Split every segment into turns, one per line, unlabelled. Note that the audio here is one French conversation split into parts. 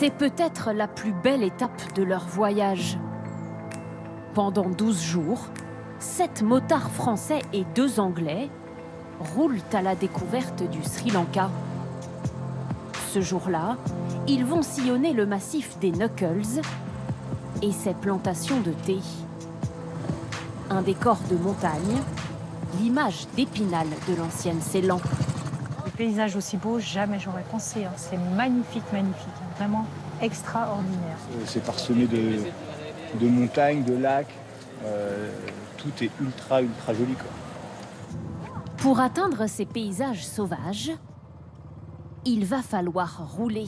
C'est peut-être la plus belle étape de leur voyage. Pendant 12 jours, 7 motards français et 2 Anglais roulent à la découverte du Sri Lanka. Ce jour-là, ils vont sillonner le massif des Knuckles et ses plantations de thé. Un décor de montagne, l'image d'Épinal de l'ancienne Ceylan.
Des paysages aussi beaux, jamais j'aurais pensé. Hein. C'est magnifique, magnifique. Hein. Vraiment extraordinaire.
C'est parsemé de montagnes, de lacs. Tout est ultra joli, quoi.
Pour atteindre ces paysages sauvages, il va falloir rouler.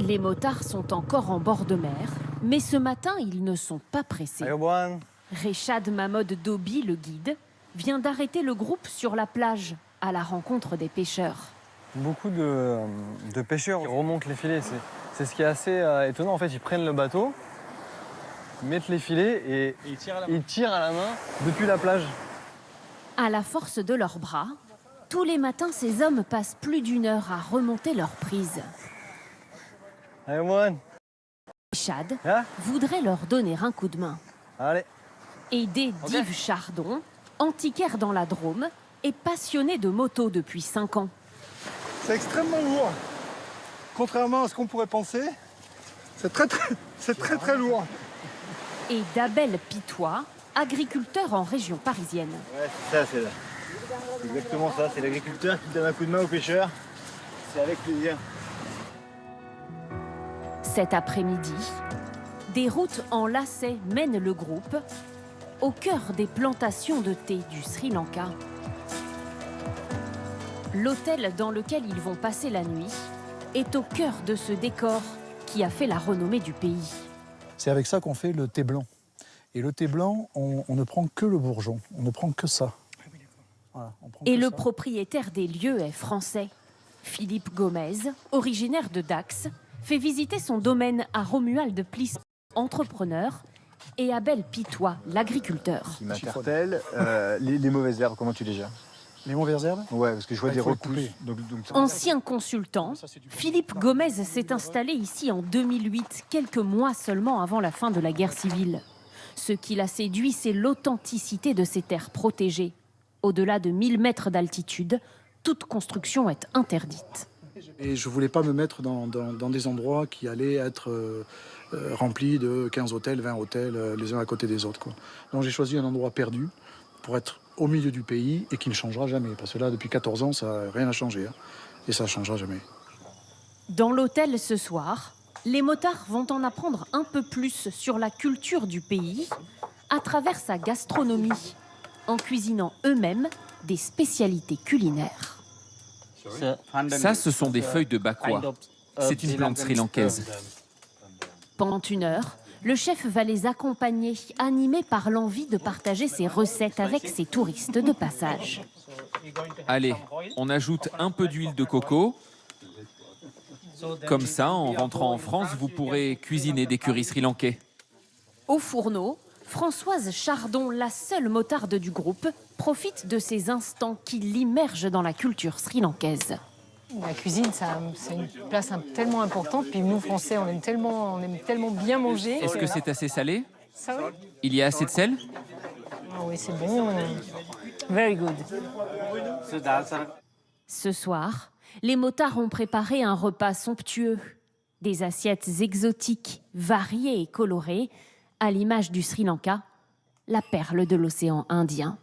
Les motards sont encore en bord de mer, mais ce matin, ils ne sont pas pressés. Rechad Mahmoud Dobi, le guide, vient d'arrêter le groupe sur la plage, à la rencontre des pêcheurs.
Beaucoup de pêcheurs remontent les filets. C'est ce qui est assez étonnant. En fait, ils prennent le bateau, mettent les filets et ils tirent à la main depuis la plage.
À la force de leurs bras, tous les matins, ces hommes passent plus d'1 heure à remonter leur prise.
Allez, Moine.
Rechad voudrait leur donner un coup de main.
Allez.
Aidé d'Yves Chardon, antiquaire dans la Drôme, et passionné de moto depuis 5 ans.
C'est extrêmement lourd. Contrairement à ce qu'on pourrait penser, c'est très lourd.
Et d'Abel Pitois, agriculteur en région parisienne.
Ouais, c'est exactement ça. C'est l'agriculteur qui donne un coup de main aux pêcheurs. C'est avec plaisir.
Cet après-midi, des routes en lacets mènent le groupe au cœur des plantations de thé du Sri Lanka. L'hôtel dans lequel ils vont passer la nuit est au cœur de ce décor qui a fait la renommée du pays.
C'est avec ça qu'on fait le thé blanc. Et le thé blanc, on ne prend que le bourgeon, on ne prend que ça. Voilà,
et le propriétaire des lieux est français. Philippe Gomez, originaire de Dax, fait visiter son domaine à Romuald Plis, entrepreneur, et Abel Pitois, l'agriculteur.
Qui m'interpelle, les mauvaises herbes, comment tu les gères?
Les mauvaises herbes?
Ouais, parce que je vois des repousses.
Ancien consultant, Philippe Gomez s'est installé ici en 2008, quelques mois seulement avant la fin de la guerre civile. Ce qui l'a séduit, c'est l'authenticité de ces terres protégées. Au-delà de 1000 mètres d'altitude, toute construction est interdite.
Et je ne voulais pas me mettre dans des endroits qui allaient être remplis de 15 hôtels, 20 hôtels, les uns à côté des autres, quoi. Donc j'ai choisi un endroit perdu pour être au milieu du pays et qui ne changera jamais. Parce que là, depuis 14 ans, rien n'a changé. Hein, et ça ne changera jamais.
Dans l'hôtel ce soir, les motards vont en apprendre un peu plus sur la culture du pays à travers sa gastronomie, en cuisinant eux-mêmes des spécialités culinaires.
Ça, ce sont des feuilles de bakwa. C'est une plante sri-lankaise.
Pendant 1 heure, le chef va les accompagner, animé par l'envie de partager ses recettes avec ses touristes de passage.
Allez, on ajoute un peu d'huile de coco. Comme ça, en rentrant en France, vous pourrez cuisiner des currys sri-lankais.
Au fourneau, Françoise Chardon, la seule motarde du groupe, profite de ces instants qui l'immergent dans la culture sri-lankaise.
La cuisine, c'est une place tellement importante. Puis nous, Français, on aime tellement bien manger.
Est-ce que c'est assez salé?
Ça, oui.
Il y a assez de sel?
Ah oui, c'est bon. Very good.
Ce soir, les motards ont préparé un repas somptueux. Des assiettes exotiques, variées et colorées, à l'image du Sri Lanka, la perle de l'océan Indien.